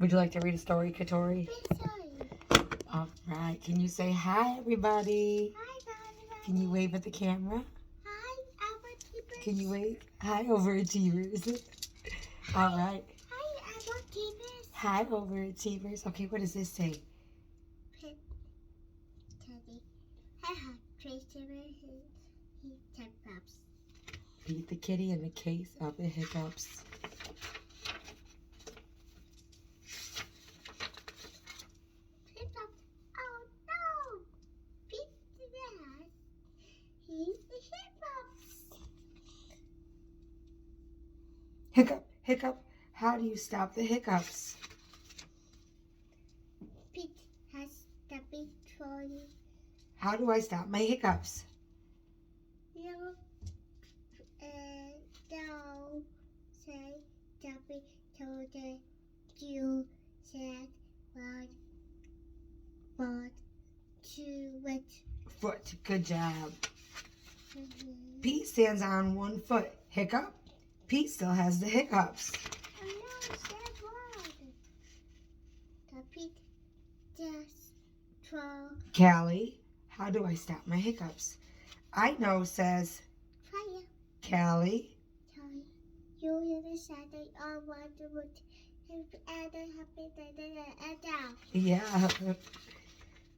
Would you like to read a story, Catori? Sorry. All right. Can you say hi, everybody? Hi, everybody. Can you wave at the camera? Hi, overachievers. Can you wave? Hi, overachievers. All right. Hi, overachievers. Hi, overachievers. Okay, what does this say? Pet Teddy. Hi, Tracer. He hiccups. Beat the kitty in the case of the hiccups. Hiccups. Oh no! Beat the ass. He's the hiccups. Hiccup, hiccup. How do you stop the hiccups? Pete has the big trolley. How do I stop my hiccups? You don't say the big trolley. You said but to it. Foot. Good job. Pete stands on one foot. Hiccup. Pete still has the hiccups. I know said word. The Pete just troll. Callie, how do I stop my hiccups? I know, says Fire. Callie. Sorry. You never said they all want to put and happy down. Yeah.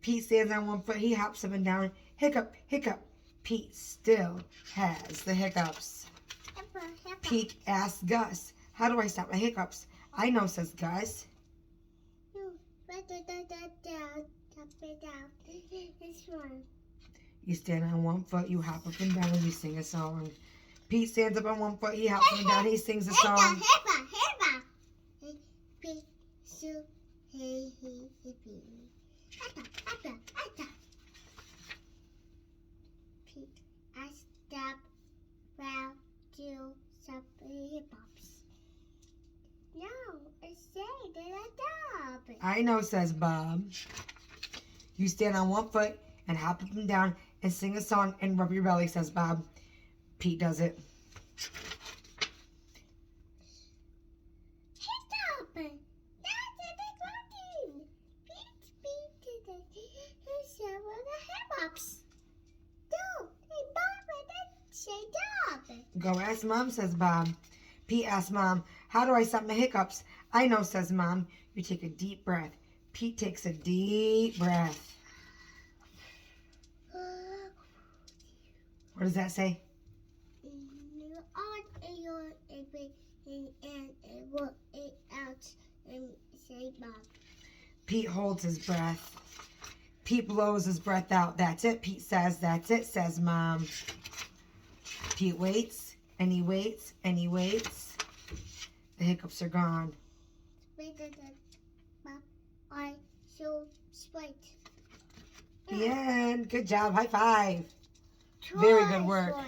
Pete stands on one foot. He hops up and down. Hiccup, hiccup. Pete still has the hiccups. Pete asks Gus, how do I stop my hiccups? I know, says Gus. You down, tap it down. This one. You stand on one foot, you hop up and down, and you sing a song. Pete stands up on one foot, he hops up and down, he sings a song. Heba. Pete, so, hey, Ata. Pete, I stop round to some hip-hops. No, I say that I stop. I know, says Bob. You stand on one foot and hop up and down and sing a song and rub your belly, says Bob. Pete does it. Hiccup! That's a big one. Pete to the several hip-hops. No, hey, Bob, I say stop. Go ask Mom, says Bob. Pete asks Mom, how do I stop my hiccups? I know, says Mom. You take a deep breath. Pete takes a deep breath. What does that say? Pete holds his breath. Pete blows his breath out. That's it, Pete says. That's it, says Mom. Pete waits, and he waits, and he waits. The hiccups are gone. The end. Good job. High five. Very good work.